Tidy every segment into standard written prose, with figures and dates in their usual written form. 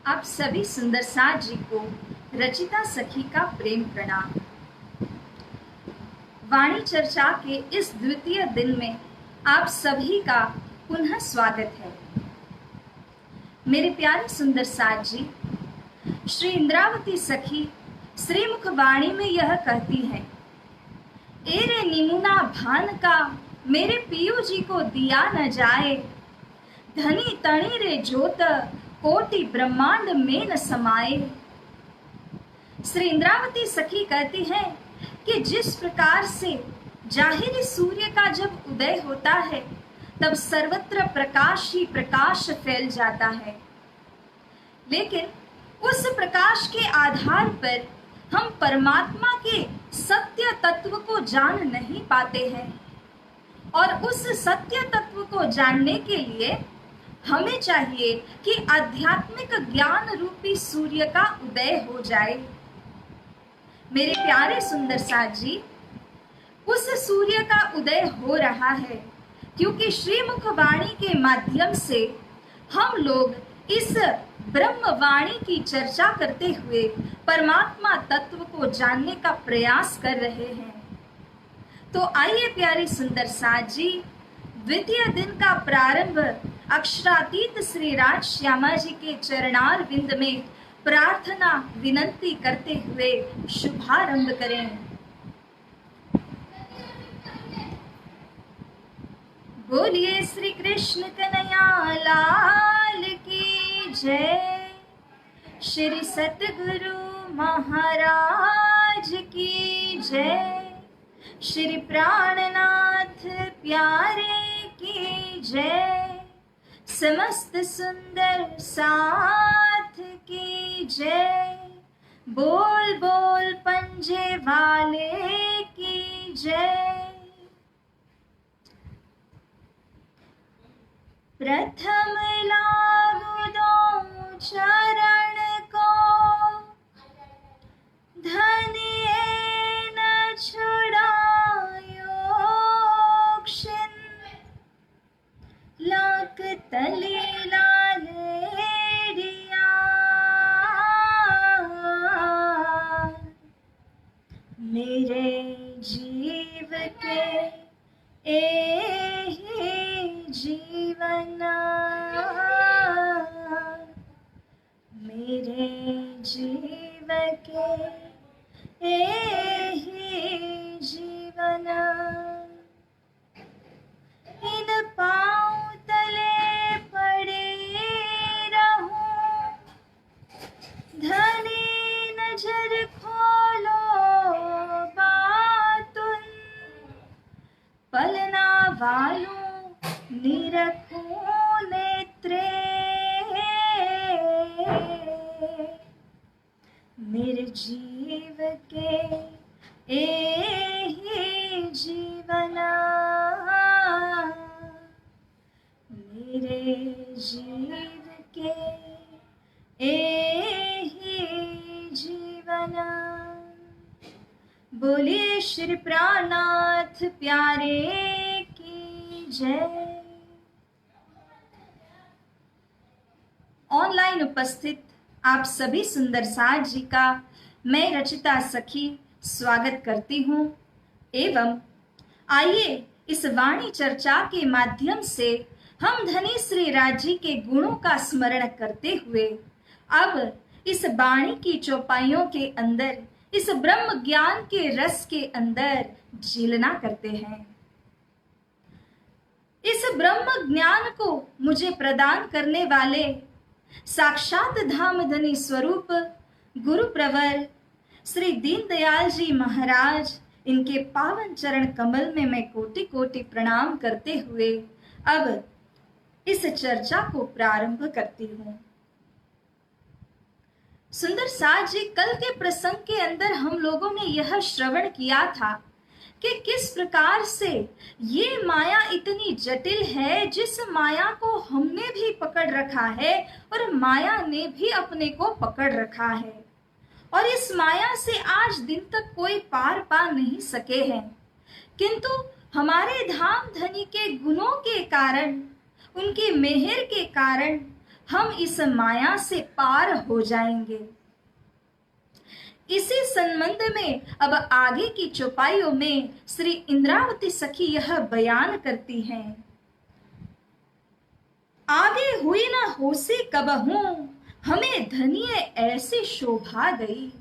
आप सभी सुंदर साथ जी को रचिता सखी का प्रेम प्रणाम। वाणी चर्चा के इस द्वितीय दिन में आप सभी का पुनः स्वागत है। मेरे प्यारे सुंदर साथ जी, श्री इंद्रावती सखी श्रीमुख वाणी में यह कहती हैं, एरे निमुना भान का मेरे पियू जी को दिया न जाए, धनी तणी रे जोत कोटि ब्रह्मांड में न समाए। श्री इंद्रावती सखी कहती है कि जिस प्रकार से जाहिर सूर्य का जब उदय होता है तब सर्वत्र प्रकाश ही प्रकाश फैल जाता है, लेकिन उस प्रकाश के आधार पर हम परमात्मा के सत्य तत्व को जान नहीं पाते हैं, और उस सत्य तत्व को जानने के लिए हमें चाहिए कि आध्यात्मिक ज्ञान रूपी सूर्य का उदय हो जाए। मेरे प्यारे सुंदर साथ जी, उस सूर्य का उदय हो रहा है क्योंकि श्रीमुख वाणी के माध्यम से हम लोग इस ब्रह्म वाणी की चर्चा करते हुए परमात्मा तत्व को जानने का प्रयास कर रहे हैं। तो आइए प्यारे सुंदर साथ जी, द्वितीय दिन का प्रारंभ अक्षरातीत श्री राज श्यामा जी के चरणार विंद में प्रार्थना विनंती करते हुए शुभारंभ करें। बोलिए श्री कृष्ण कन्हैया लाल की जय, श्री सतगुरु महाराज की जय, श्री प्राणनाथ प्यारे की जय, समस्त सुंदर साथ की जय, बोल बोल पंजे वाले की जय। प्रथम लागू दो चरण को, धनिये न छुड़ायो क्षण, लाख तले लालेरिया, मेरे जीव के एहि जीवन, मेरे जीव के एहि जीवन। इन पाँव तले पड़े रहूं, धनी नजर खोलो बातुन, पलना वालों निरखूं नेत्रे, मेरे जीव के एहि जीवन, मेरे जीव के एहि जीवन। बोलिए श्री प्राणनाथ प्यारे की जय। ऑनलाइन उपस्थित आप सभी सुंदर साथ जी का मैं रचिता सखी स्वागत करती हूँ, एवं आइए इस वाणी चर्चा के माध्यम से हम धनी श्री राज जी के गुणों का स्मरण करते हुए अब इस वाणी की चौपाइयों के अंदर, इस ब्रह्म ज्ञान के रस के अंदर झीलना करते हैं। इस ब्रह्म ज्ञान को मुझे प्रदान करने वाले साक्षात धाम धनी स्वरूप गुरु प्रवर श्री दीनदयाल जी महाराज, इनके पावन चरण कमल में मैं कोटि कोटि प्रणाम करते हुए अब इस चर्चा को प्रारंभ करती हूँ। सुंदर साथ जी, कल के प्रसंग के अंदर हम लोगों ने यह श्रवण किया था कि किस प्रकार से ये माया इतनी जटिल है, जिस माया को हमने भी पकड़ रखा है और माया ने भी अपने को पकड़ रखा है, और इस माया से आज दिन तक कोई पार पा नहीं सके हैं। किंतु हमारे धाम धनी के गुणों के कारण, उनकी मेहर के कारण हम इस माया से पार हो जाएंगे। इसी संबंध में अब आगे की चौपाइयों में श्री इंद्रावती सखी यह बयान करती हैं। आगे हुई न होसी कबहू, हमें धनिये ऐसी शोभा गई।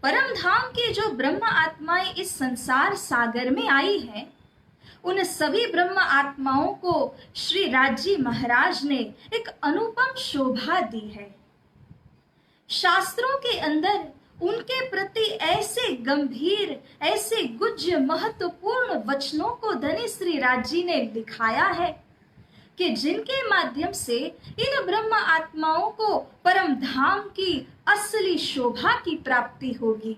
परम धाम के जो ब्रह्म आत्माएं इस संसार सागर में आई हैं, उन सभी ब्रह्म आत्माओं को श्री राजी महाराज ने एक अनुपम शोभा दी है। शास्त्रों के अंदर उनके प्रति ऐसे गंभीर, ऐसे गुज्ज महत्वपूर्ण वचनों को धनी श्री राजी ने दिखाया है कि जिनके माध्यम से इन ब्रह्म आत्माओं को परम धाम की असली शोभा की प्राप्ति होगी।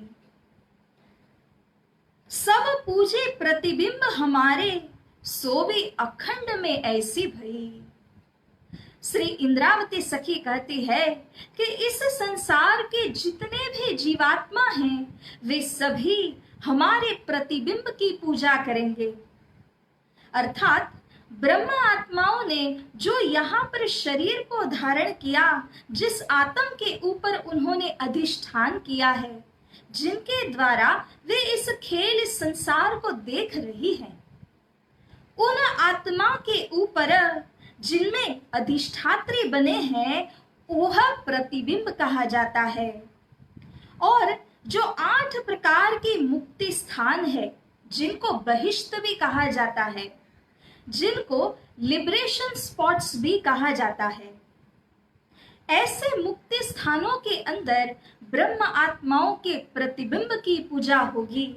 सब पूजे प्रतिबिंब हमारे, सो भी अखंड में ऐसी भई। श्री इंद्रावती सखी कहती है कि इस संसार के जितने भी जीवात्मा हैं, वे सभी हमारे प्रतिबिंब की पूजा करेंगे। अर्थात ब्रह्म आत्माओं ने जो यहाँ पर शरीर को धारण किया, जिस आत्म के ऊपर उन्होंने अधिष्ठान किया है, जिनके द्वारा वे इस खेल, इस संसार को देख रही हैं, उन आत्मा के ऊपर जिनमें अधिष्ठात्री बने हैं, वह प्रतिबिंब कहा जाता है। और जो 8 प्रकार की मुक्ति स्थान है, जिनको बहिष्ठ भी कहा जाता है, जिनको लिबरेशन स्पॉट्स भी कहा जाता है, ऐसे मुक्ति स्थानों के अंदर ब्रह्म आत्माओं के प्रतिबिंब की पूजा होगी।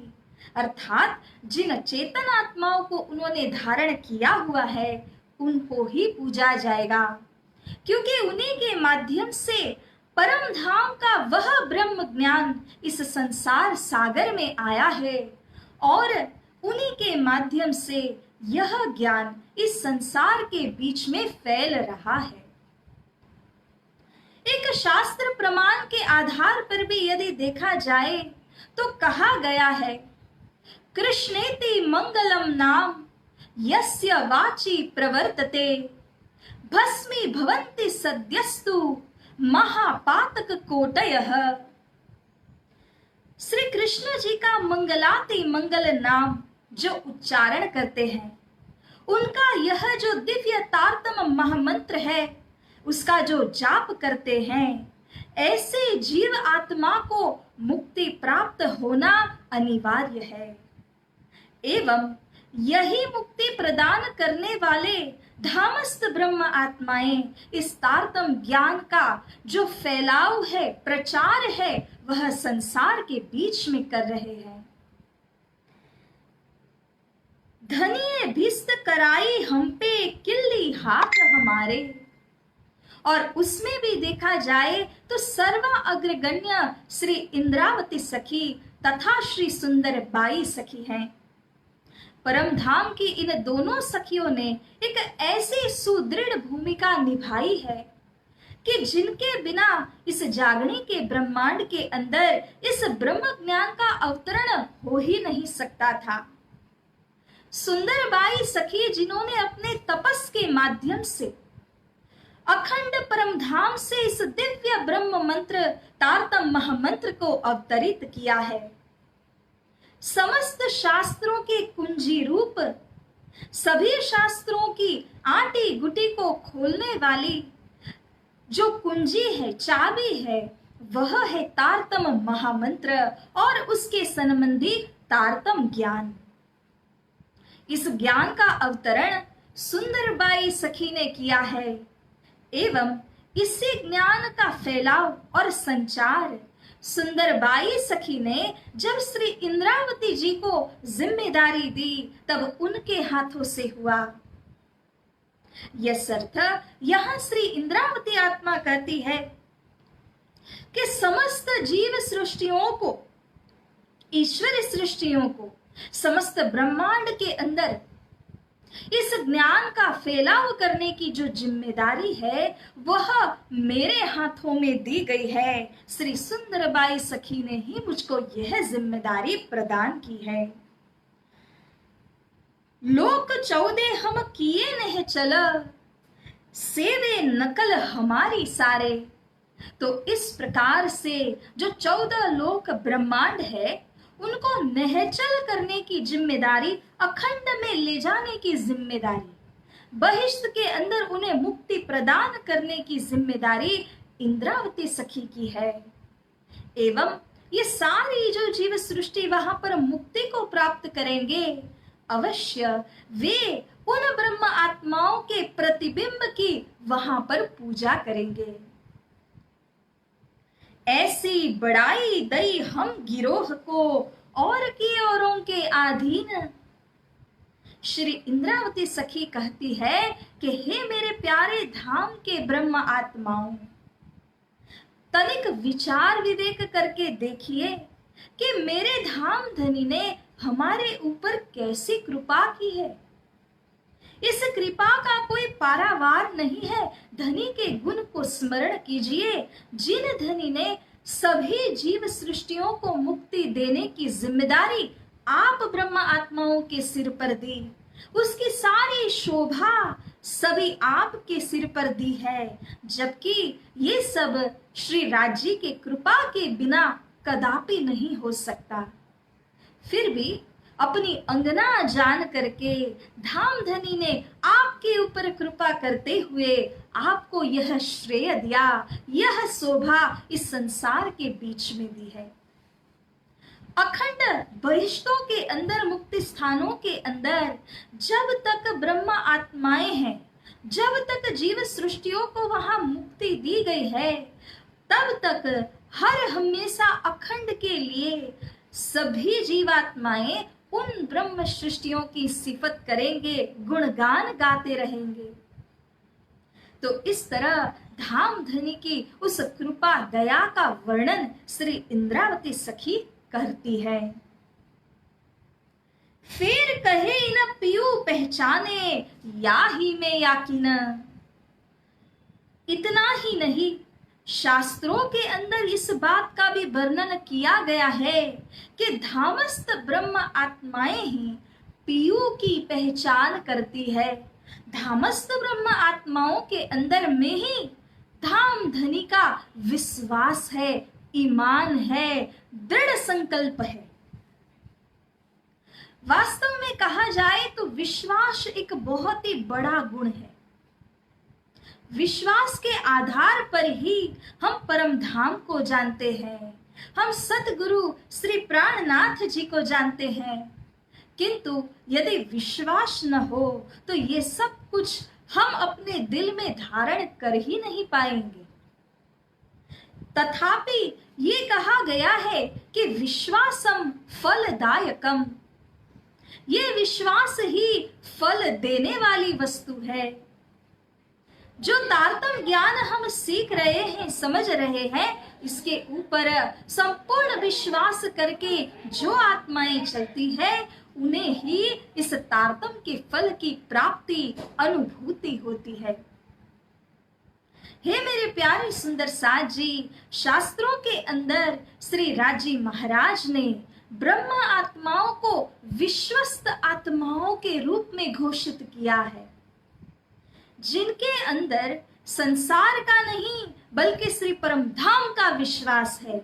अर्थात जिन चेतन आत्माओं को उन्होंने धारण किया हुआ है, उनको ही पूजा जाएगा, क्योंकि उन्हीं के माध्यम से परम धाम का वह ब्रह्म ज्ञान इस संसार सागर में आया है और उन्हीं के माध्यम से यह ज्ञान इस संसार के बीच में फैल रहा है। एक शास्त्र प्रमाण के आधार पर भी यदि देखा जाए तो कहा गया है, कृष्णेति मंगलम नाम यस्य वाची प्रवर्तते, भस्मी भवन्ति सद्यस्तु महापातक कोटयः। श्री कृष्ण जी का मंगलाति मंगल नाम जो उच्चारण करते हैं, उनका यह जो दिव्य तारतम महामंत्र है, उसका जो जाप करते हैं, ऐसे जीव आत्मा को मुक्ति प्राप्त होना अनिवार्य है। एवं यही मुक्ति प्रदान करने वाले धामस्थ ब्रह्म आत्माएं इस तारतम ज्ञान का जो फैलाव है, प्रचार है, वह संसार के बीच में कर रहे हैं। धनिये भिस्त कराई हम पे किल्ली हाथ हमारे। और उसमें भी देखा जाए तो सर्वा अग्रगण्य श्री इंद्रावती सखी तथा श्री सुंदर बाई सखी हैं। परम धाम की इन दोनों सखियों ने एक ऐसी सुदृढ़ भूमिका निभाई है कि जिनके बिना इस जागने के ब्रह्मांड के अंदर इस ब्रह्म ज्ञान का अवतरण हो ही नहीं सकता था। सुंदर बाई सखी जिन्होंने अपने तपस के माध्यम से अखंड परम धाम से इस दिव्य ब्रह्म मंत्र तारतम महामंत्र को अवतरित किया है। समस्त शास्त्रों के कुंजी रूप, सभी शास्त्रों की आटी गुटी को खोलने वाली जो कुंजी है, चाबी है, वह है तारतम महामंत्र और उसके संबंधी तारतम ज्ञान। इस ज्ञान का अवतरण सुंदरबाई सखी ने किया है एवं इसी ज्ञान का फैलाव और संचार सुंदरबाई सखी ने जब श्री इंद्रावती जी को जिम्मेदारी दी, तब उनके हाथों से हुआ। यह अर्थ यहां श्री इंद्रावती आत्मा कहती है कि समस्त जीव सृष्टियों को, ईश्वरी सृष्टियों को, समस्त ब्रह्मांड के अंदर इस ज्ञान का फैलाव करने की जो जिम्मेदारी है, वह मेरे हाथों में दी गई है। श्री सुंदरबाई सखी ने ही मुझको यह जिम्मेदारी प्रदान की है। लोक 14 हम किए नहीं चल, सेवे नकल हमारी सारे। तो इस प्रकार से जो 14 लोक ब्रह्मांड है उनको नहचल करने की जिम्मेदारी, अखंड में ले जाने की जिम्मेदारी, बहिष्ठ के अंदर उन्हें मुक्ति प्रदान करने की जिम्मेदारी इंद्रावती सखी की है। एवं ये सारी जो जीव सृष्टि वहां पर मुक्ति को प्राप्त करेंगे, अवश्य वे उन ब्रह्म आत्माओं के प्रतिबिंब की वहां पर पूजा करेंगे। ऐसी बड़ाई दई हम गिरोह को और की औरों के अधीन। श्री इंद्रावती सखी कहती है कि हे मेरे प्यारे धाम के ब्रह्म आत्माओं, तनिक विचार विवेक करके देखिए कि मेरे धाम धनी ने हमारे ऊपर कैसी कृपा की है। इस कृपा का कोई पारावार नहीं है। धनी के गुण को स्मरण कीजिए, जिन धनी ने सभी जीव सृष्टियों को मुक्ति देने की जिम्मेदारी आप ब्रह्म आत्माओं के सिर पर दी, उसकी सारी शोभा सभी आपके सिर पर दी है, जबकि ये सब श्री राज्य की कृपा के बिना कदापि नहीं हो सकता। फिर भी अपनी अंगना जान करके धाम धनी ने आपके ऊपर कृपा करते हुए आपको यह श्रेय दिया, यह शोभा इस संसार के बीच में दी है। अखंड बहिष्ठों के अंदर, मुक्ति स्थानों के अंदर जब तक ब्रह्म आत्माएं हैं, जब तक जीव सृष्टियों को वहां मुक्ति दी गई है, तब तक हर हमेशा अखंड के लिए सभी जीवात्माएं उन ब्रह्म सृष्टियों की सिफत करेंगे, गुणगान गाते रहेंगे। तो इस तरह धाम धनी की उस कृपा दया का वर्णन श्री इंद्रावती सखी करती है। फिर कहे न पियू पहचाने या ही में याकीन। इतना ही नहीं, शास्त्रों के अंदर इस बात का भी वर्णन किया गया है कि धामस्थ ब्रह्म आत्माएं ही पीयू की पहचान करती है। धामस्थ ब्रह्म आत्माओं के अंदर में ही धाम धनी का विश्वास है, ईमान है, दृढ़ संकल्प है। वास्तव में कहा जाए तो विश्वास एक बहुत ही बड़ा गुण है। विश्वास के आधार पर ही हम परम धाम को जानते हैं, हम सतगुरु श्री प्राणनाथ जी को जानते हैं। किंतु यदि विश्वास न हो तो ये सब कुछ हम अपने दिल में धारण कर ही नहीं पाएंगे। तथापि ये कहा गया है कि विश्वासम फलदायकम, ये विश्वास ही फल देने वाली वस्तु है। जो तारतम्य ज्ञान हम सीख रहे हैं, समझ रहे हैं, इसके ऊपर संपूर्ण विश्वास करके जो आत्माएं चलती है उन्हें ही इस तारतम्य के फल की प्राप्ति, अनुभूति होती है। हे मेरे प्यारे सुंदर साथ जी, शास्त्रों के अंदर श्री राजी महाराज ने ब्रह्म आत्माओं को विश्वस्त आत्माओं के रूप में घोषित किया है, जिनके अंदर संसार का नहीं बल्कि श्री परम धाम का विश्वास है।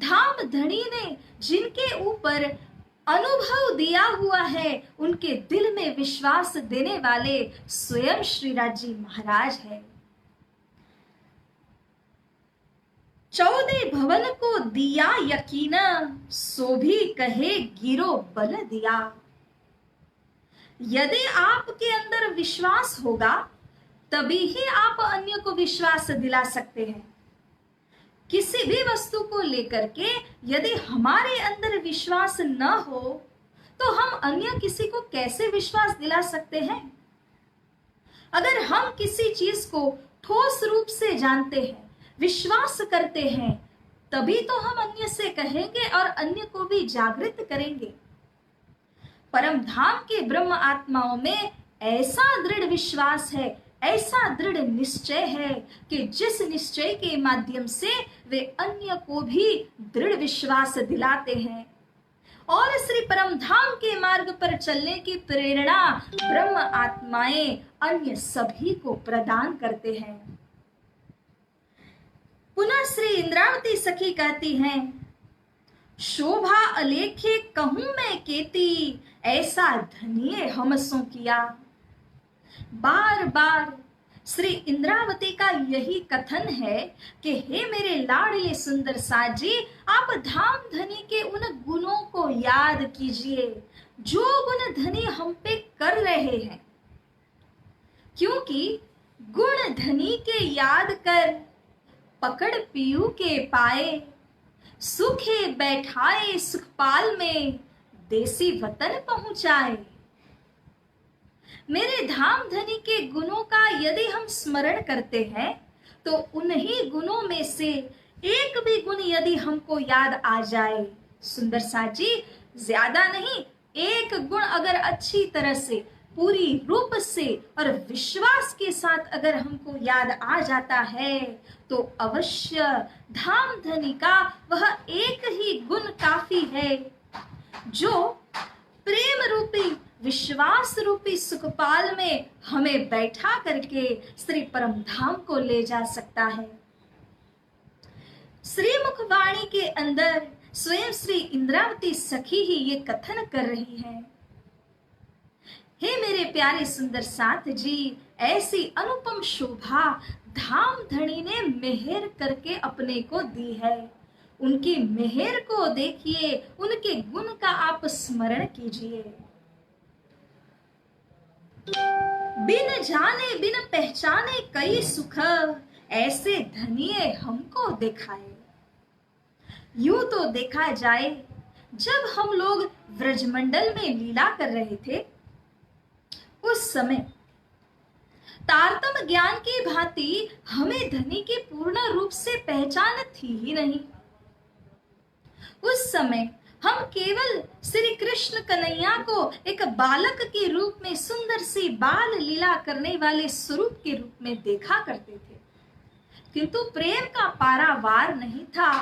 धाम धनी ने जिनके ऊपर अनुभव दिया हुआ है, उनके दिल में विश्वास देने वाले स्वयं श्री राजी महाराज है। 14 भवन को दिया यकीन, सो भी कहे गिरो बल दिया। यदि आपके अंदर विश्वास होगा तभी ही आप अन्य को विश्वास दिला सकते हैं। किसी भी वस्तु को लेकर के यदि हमारे अंदर विश्वास न हो तो हम अन्य किसी को कैसे विश्वास दिला सकते हैं। अगर हम किसी चीज को ठोस रूप से जानते हैं, विश्वास करते हैं, तभी तो हम अन्य से कहेंगे और अन्य को भी जागृत करेंगे। परम धाम के ब्रह्म आत्माओं में ऐसा दृढ़ विश्वास है, ऐसा दृढ़ निश्चय है कि जिस निश्चय के माध्यम से वे अन्य को भी दृढ़ विश्वास दिलाते हैं और श्री परम धाम के मार्ग पर चलने की प्रेरणा ब्रह्म आत्माएं अन्य सभी को प्रदान करते हैं। पुनः श्री इंद्रावती सखी कहती हैं, शोभा अलेखे कहूं मैं केती, ऐसा धनिये हम सो किया। बार बार श्री इंद्रावती का यही कथन है कि हे मेरे लाडले सुंदर साज जी, आप धाम धनी के उन गुणों को याद कीजिए जो गुण धनी हम पे कर रहे हैं, क्योंकि गुण धनी के याद कर पकड़ पीयू के पाए, सुखे बैठाए सुखपाल में देसी वतन पहुंचाए। मेरे धाम धनी के गुणों का यदि हम स्मरण करते हैं तो उन्हीं गुणों में से एक भी गुण यदि हमको याद आ जाए, सुंदर साज जी, ज्यादा नहीं, एक गुण अगर अच्छी तरह से पूरी रूप से और विश्वास के साथ अगर हमको याद आ जाता है तो अवश्य धाम धनी का वह एक ही गुण काफी है जो प्रेम रूपी विश्वास रूपी सुखपाल में हमें बैठा करके श्री परम धाम को ले जा सकता है। श्री मुखवाणी के अंदर स्वयं श्री इंद्रावती सखी ही ये कथन कर रही है, हे मेरे प्यारे सुंदर साथ जी, ऐसी अनुपम शोभा धाम धनी ने मेहर करके अपने को दी है। उनकी मेहर को देखिए, उनके गुण का आप स्मरण कीजिए। बिन जाने बिन पहचाने कई सुख, ऐसे धनिये हमको दिखाए। यूं तो देखा जाए, जब हम लोग व्रजमंडल में लीला कर रहे थे उस समय तारतम ज्ञान की भांति हमें धनी की पूर्ण रूप से पहचान थी ही नहीं। उस समय हम केवल श्री कृष्ण कन्हैया को एक बालक के रूप में सुंदर सी बाल लीला करने वाले स्वरूप के रूप में देखा करते थे, किंतु प्रेम का पारावार नहीं था।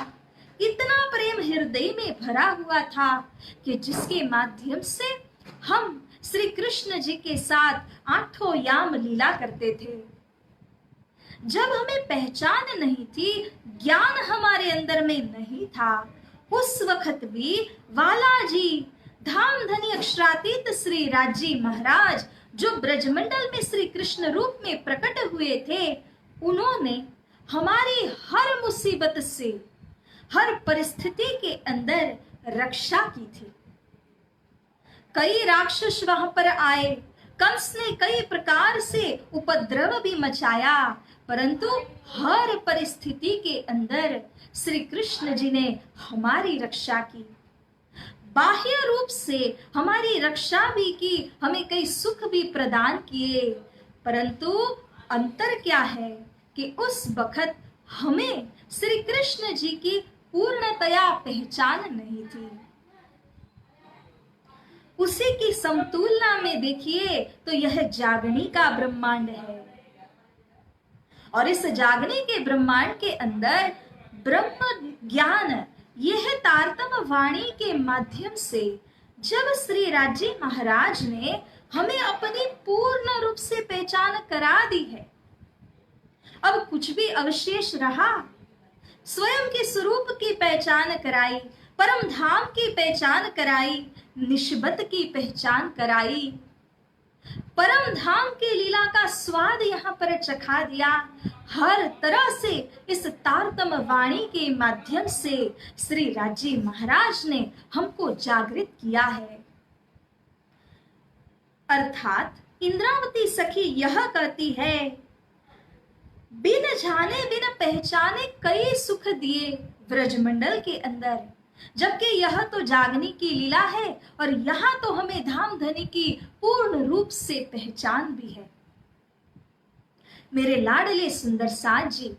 इतना प्रेम हृदय में भरा हुआ था कि जिसके माध्यम से हम श्री कृष्ण जी के साथ आठों याम लीला करते थे। जब हमें पहचान नहीं थी, ज्ञान हमारे अंदर में नहीं था, उस वक्त भी वालाजी धाम धनी अक्षरातीत श्री राजी महाराज जो ब्रजमंडल में श्री कृष्ण रूप में प्रकट हुए थे, उन्होंने हमारी हर मुसीबत से, हर परिस्थिति के अंदर रक्षा की थी। कई राक्षस वहां पर आए, कंस ने कई प्रकार से उपद्रव भी मचाया, परंतु हर परिस्थिति के अंदर श्री कृष्ण जी ने हमारी रक्षा की। बाह्य रूप से हमारी रक्षा भी की, हमें कई सुख भी प्रदान किए, परंतु अंतर क्या है कि उस वक्त हमें श्री कृष्ण जी की पूर्णतया पहचान नहीं थी। उसी की समतुलना में देखिए तो यह जागनी का ब्रह्मांड है, और इस जागनी के ब्रह्मांड के अंदर ब्रह्म ज्ञान, यह तारतम वाणी के माध्यम से जब श्री राजी महाराज ने हमें अपनी पूर्ण रूप से पहचान करा दी है, अब कुछ भी अवशेष रहा? स्वयं के स्वरूप की पहचान कराई, परम धाम की पहचान कराई, निष्बत की पहचान कराई, परम धाम की लीला का स्वाद यहाँ पर चखा दिया। हर तरह से इस तारतम वाणी के माध्यम से श्री राजी महाराज ने हमको जागृत किया है। अर्थात इंद्रावती सखी यह कहती है, बिन जाने बिन पहचाने कई सुख दिए व्रजमंडल के अंदर, जबकि यह तो जागनी की लीला है और यहाँ तो हमें धाम धनी की पूर्ण रूप से पहचान भी है। मेरे लाडले सुंदर साज जी,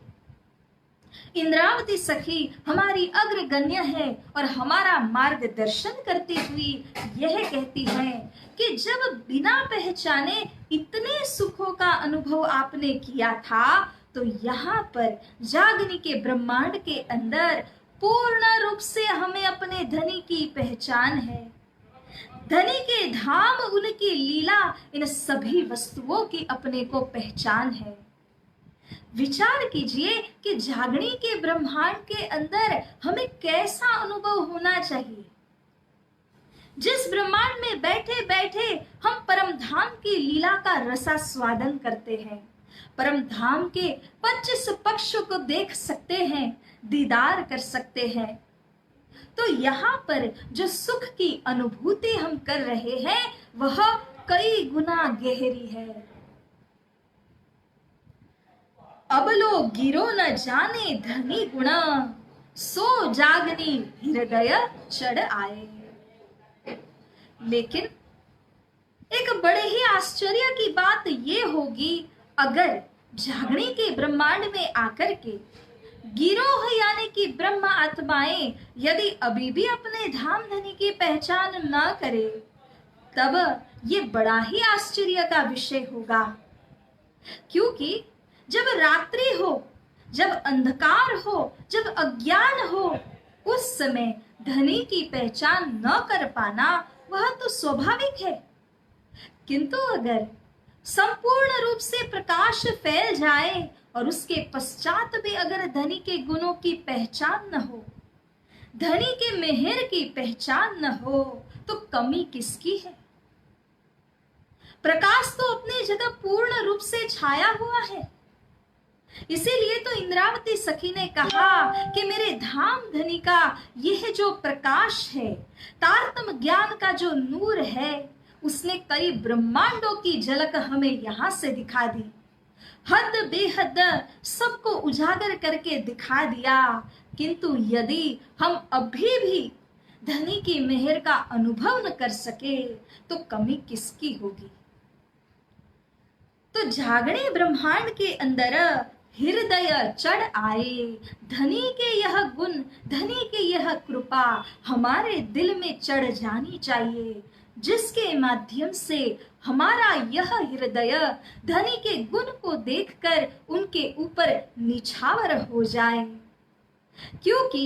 इंद्रावती सखी हमारी अग्रगण्य है और हमारा मार्गदर्शन करती हुई यह कहती है कि जब बिना पहचाने इतने सुखों का अनुभव आपने किया था, तो यहाँ पर जागनी के ब्रह्मांड के अंदर पूर्ण रूप से हमें अपने धनी की पहचान है। धनी के धाम उनकी लीला, इन सभी वस्तुओं की अपने को पहचान है। विचार कीजिए कि जागणी के ब्रह्मांड के अंदर हमें कैसा अनुभव होना चाहिए। जिस ब्रह्मांड में बैठे बैठे हम परम धाम की लीला का रसास्वादन करते हैं, परम धाम के 25 पक्ष को देख सकते हैं, दीदार कर सकते हैं, तो यहाँ पर जो सुख की अनुभूति हम कर रहे हैं वह कई गुना गहरी है। अब लो गिरो न जाने धनी गुणा, सो जागनी हृदय चढ़ आए। लेकिन एक बड़े ही आश्चर्य की बात ये होगी, अगर जागणी के ब्रह्मांड में आकर के गिरोह यानी कि ब्रह्म आत्माएं यदि अभी भी अपने धाम धनी की पहचान न करे, तब ये बड़ा ही आश्चर्य का विषय होगा। क्योंकि जब रात्रि हो, जब अंधकार हो, जब अज्ञान हो, उस समय धनी की पहचान न कर पाना वह तो स्वाभाविक है। किंतु अगर संपूर्ण रूप से प्रकाश फैल जाए और उसके पश्चात भी अगर धनी के गुणों की पहचान न हो, धनी के मेहर की पहचान न हो, तो कमी किसकी है? प्रकाश तो अपनी जगह पूर्ण रूप से छाया हुआ है। इसीलिए तो इंद्रावती सखी ने कहा कि मेरे धाम धनी का यह जो प्रकाश है, तारतम ज्ञान का जो नूर है, उसने कई ब्रह्मांडों की झलक हमें यहां से दिखा दी, हद बेहद सबको उजागर करके दिखा दिया। किंतु यदि हम अभी भी धनी की मेहर का अनुभव न कर सके तो कमी किसकी होगी? तो जागणे ब्रह्मांड के अंदर हृदय चढ़ आए, धनी के यह गुण, धनी के यह कृपा हमारे दिल में चढ़ जानी चाहिए, जिसके माध्यम से हमारा यह हृदय धनी के गुण को देखकर उनके ऊपर निछावर हो जाए। क्योंकि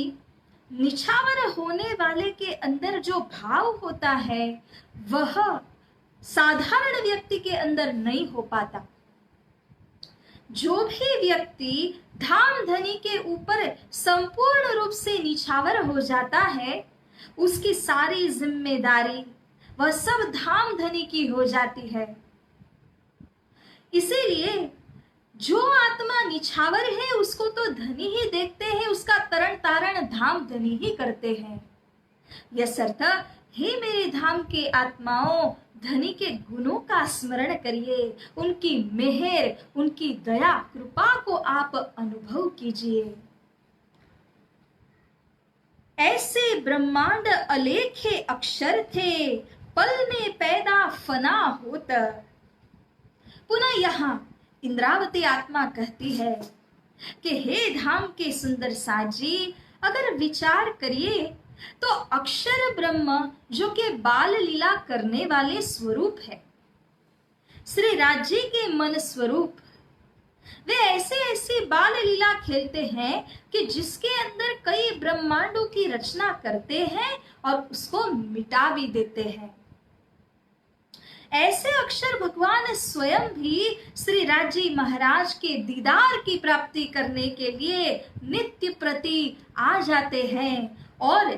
निछावर होने वाले के अंदर जो भाव होता है वह साधारण व्यक्ति के अंदर नहीं हो पाता। जो भी व्यक्ति धाम धनी के ऊपर संपूर्ण रूप से निछावर हो जाता है, उसकी सारी जिम्मेदारी वह सब धाम धनी की हो जाती है। इसीलिए जो आत्मा निछावर है उसको तो धनी ही देखते हैं, उसका तरण तारण धाम धनी ही करते हैं। यसर्थ हे मेरे धाम के आत्माओं, धनी के गुणों का स्मरण करिए, उनकी मेहर, उनकी दया कृपा को आप अनुभव कीजिए। ऐसे ब्रह्मांड अलेखे अक्षर थे, पल में पैदा फना होता। पुनः यहाँ इंद्रावती आत्मा कहती है कि हे धाम के सुंदर साजी, अगर विचार करिए तो अक्षर ब्रह्म जो कि बाल लीला करने वाले स्वरूप है, श्री राज्य के मन स्वरूप, वे ऐसे ऐसे बाल लीला खेलते हैं कि जिसके अंदर कई ब्रह्मांडों की रचना करते हैं और उसको मिटा भी देते हैं। ऐसे अक्षर भगवान स्वयं भी श्री राज्य महाराज के दीदार की प्राप्ति करने के लिए नित्य प्रति आ जाते हैं और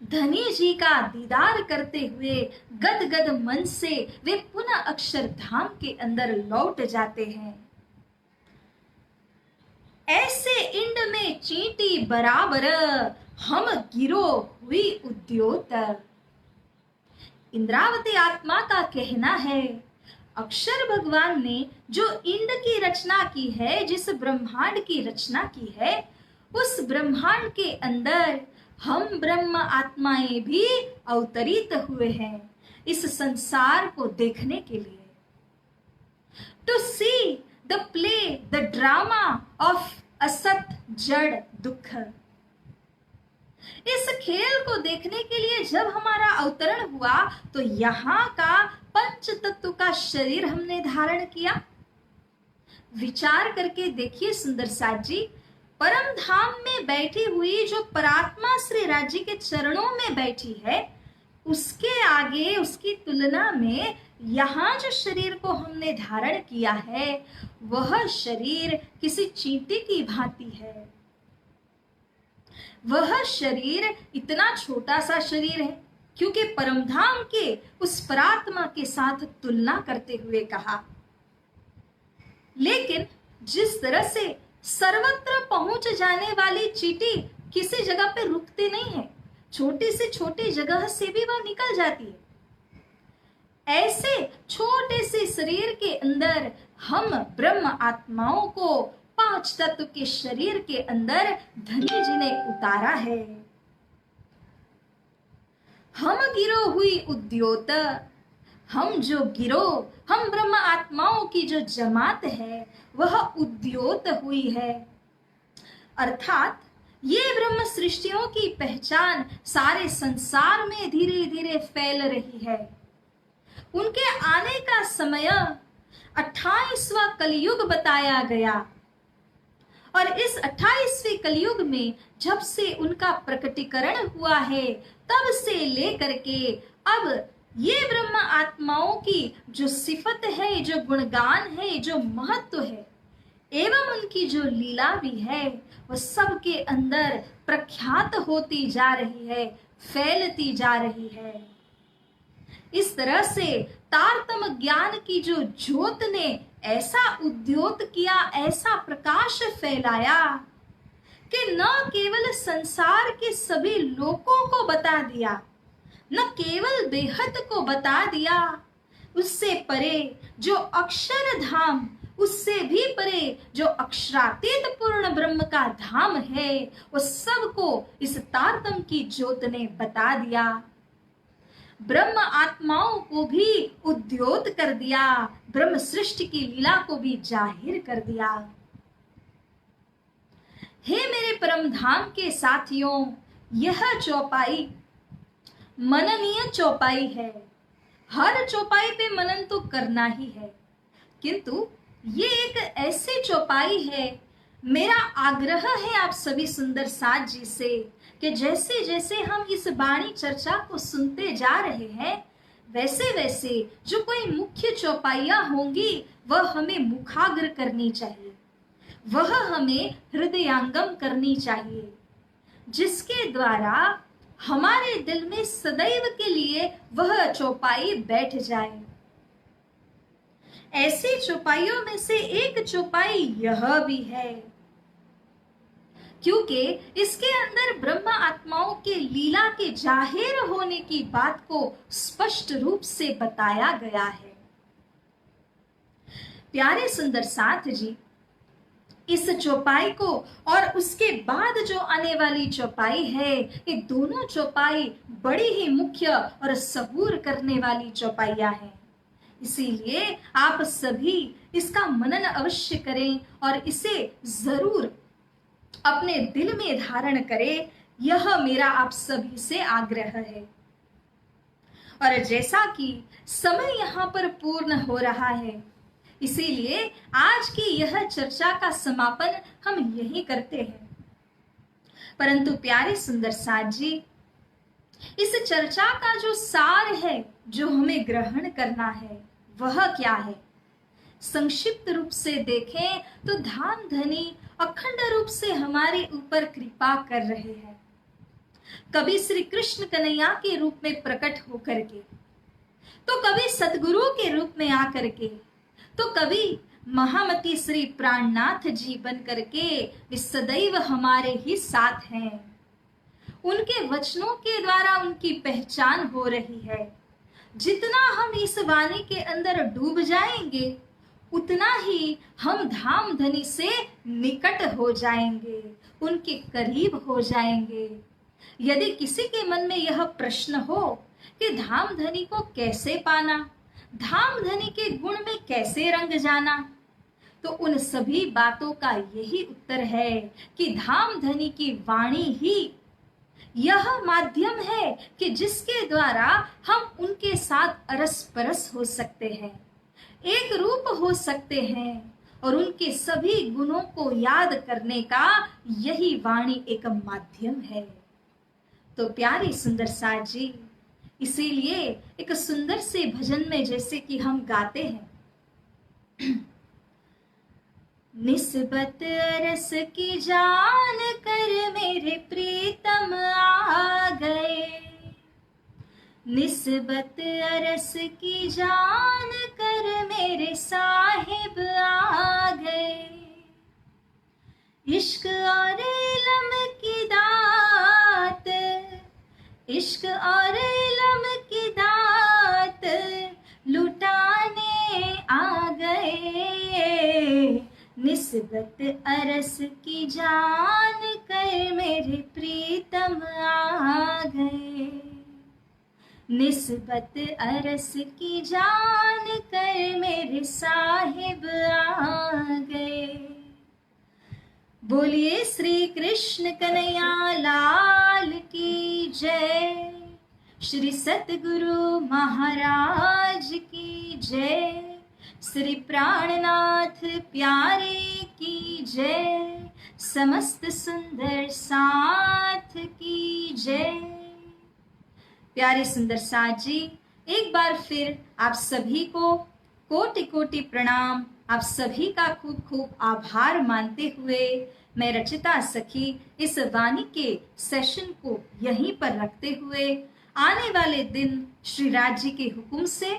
धनी जी का दीदार करते हुए गदगद मन से वे पुनः अक्षरधाम के अंदर लौट जाते हैं। ऐसे इंड में चींटी बराबर हम गिरो हुई उद्योतर। इंद्रावती आत्मा का कहना है, अक्षर भगवान ने जो इंड की रचना की है, जिस ब्रह्मांड की रचना की है, उस ब्रह्मांड के अंदर हम ब्रह्म आत्माएं भी अवतरित हुए हैं इस संसार को देखने के लिए। To see the play the drama of असत जड़ दुख। इस खेल को देखने के लिए जब हमारा अवतरण हुआ तो यहाँ का पंच तत्व का शरीर हमने धारण किया। विचार करके देखिए सुंदर साथ जी, परम धाम में बैठी हुई जो परात्मा श्री राज्य के चरणों में बैठी है, उसके आगे, उसकी तुलना में यहाँ जो शरीर को हमने धारण किया है वह शरीर किसी चींटी की भांति है। वह शरीर इतना छोटा सा शरीर है क्योंकि परमधाम के उस परात्मा के साथ तुलना करते हुए कहा। लेकिन जिस तरह से सर्वत्र पहुंच जाने वाली चींटी किसी जगह पे रुकती नहीं है, छोटी से छोटी जगह से भी वह निकल जाती है, ऐसे छोटे से शरीर के अंदर हम ब्रह्म आत्माओं को 5 तत्व के शरीर के अंदर धनी जी ने उतारा है। हम गिरो हुई उद्योत, हम जो गिरो, हम ब्रह्म आत्माओं की जो जमात है वह उद्योत हुई है। अर्थात ये ब्रह्म सृष्टियों की पहचान सारे संसार में धीरे धीरे फैल रही है। उनके आने का समय 28वां कलयुग बताया गया और इस 28वें कलयुग में जब से उनका प्रकटीकरण हुआ है तब से लेकर के अब ये ब्रह्म आत्माओं की जो सिफत है, जो गुणगान है, जो महत्व है एवं उनकी जो लीला भी है वह सबके अंदर प्रख्यात होती जा रही है, फैलती जा रही है। इस तरह से तारतम ज्ञान की जो ज्योत ने ऐसा उद्योत किया, ऐसा प्रकाश फैलाया कि न केवल संसार के सभी लोगों को बता दिया, न केवल बेहद को बता दिया, उससे परे जो अक्षर धाम, उससे भी परे जो अक्षरातीत पूर्ण ब्रह्म का धाम है वो सबको इस तारतम की ज्योत ने बता दिया। ब्रह्म आत्माओं को भी उद्योत कर दिया, ब्रह्म सृष्टि की लीला को भी जाहिर कर दिया। हे मेरे परम धाम के साथियों, यह चौपाई मननीय चौपाई है। हर चौपाई पे मनन तो करना ही है, किंतु ये एक ऐसी चौपाई है, मेरा आग्रह है आप सभी सुंदर साथ जी से कि जैसे जैसे हम इस वाणी चर्चा को सुनते जा रहे हैं वैसे वैसे जो कोई मुख्य चौपाइयां होंगी वह हमें मुखाग्र करनी चाहिए, वह हमें हृदयांगम करनी चाहिए, जिसके द्वारा हमारे दिल में सदैव के लिए वह चौपाई बैठ जाए। ऐसी चौपाइयों में से एक चौपाई यह भी है, क्योंकि इसके अंदर ब्रह्म आत्माओं के लीला के जाहिर होने की बात को स्पष्ट रूप से बताया गया है। प्यारे सुंदर साथ जी, इस चौपाई को और उसके बाद जो आने वाली चौपाई है, ये दोनों चौपाई बड़ी ही मुख्य और सहूर करने वाली चौपाइयां हैं। इसीलिए आप सभी इसका मनन अवश्य करें और इसे जरूर अपने दिल में धारण करें, यह मेरा आप सभी से आग्रह है। और जैसा कि समय यहाँ पर पूर्ण हो रहा है, इसीलिए आज की यह चर्चा का समापन हम यही करते हैं। परंतु प्यारे सुंदर साथ जी, इस चर्चा का जो सार है, जो हमें ग्रहण करना है, वह क्या है? संक्षिप्त रूप से देखें तो धाम धनी अखंड रूप से हमारे ऊपर कृपा कर रहे हैं। कभी श्री कृष्ण कन्हैया के रूप में प्रकट होकर के, तो कभी सतगुरु के रूप में आकर के, तो कभी महामती श्री प्राणनाथ जी बन करके वे सदैव हमारे ही साथ हैं। उनके वचनों के द्वारा उनकी पहचान हो रही है। जितना हम इस वाणी के अंदर डूब जाएंगे उतना ही हम धाम धनी से निकट हो जाएंगे, उनके करीब हो जाएंगे। यदि किसी के मन में यह प्रश्न हो कि धाम धनी को कैसे पाना, धाम धनी के गुण में कैसे रंग जाना, तो उन सभी बातों का यही उत्तर है कि धाम धनी की वाणी ही यह माध्यम है कि जिसके द्वारा हम उनके साथ अरस परस हो सकते हैं, एक रूप हो सकते हैं और उनके सभी गुणों को याद करने का यही वाणी एक माध्यम है। तो प्यारी सुंदर साथ जी, इसीलिए एक सुंदर से भजन में जैसे कि हम गाते हैं, निस्बत अरस की जान कर मेरे प्रीतम आ गए, निस्बत अरस की जान कर मेरे साहिब आ गए, इश्क और इल्म की दात, इश्क और इल्म की दात लुटाने आ गए, निस्बत अरस की जान कर मेरे प्रीतम आ गए, निस्बत अरस की जान कर मेरे साहिब आ गए। बोलिए श्री कृष्ण कन्हैया लाल की जय, श्री सतगुरु महाराज की जय, श्री प्राणनाथ प्यारे की जय, समस्त सुंदर साथ की जय। प्यारे सुंदर साथ जी, एक बार फिर आप सभी को कोटि कोटि प्रणाम, आप सभी का खूब खूब आभार मानते हुए मैं रचिता सखी इस वाणी के सेशन को यहीं पर रखते हुए आने वाले दिन श्री राज जी के हुक्म से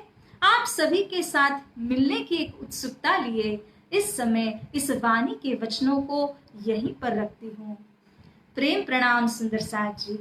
आप सभी के साथ मिलने की एक उत्सुकता लिए इस समय इस वाणी के वचनों को यहीं पर रखती हूँ। प्रेम प्रणाम सुंदर साथ जी।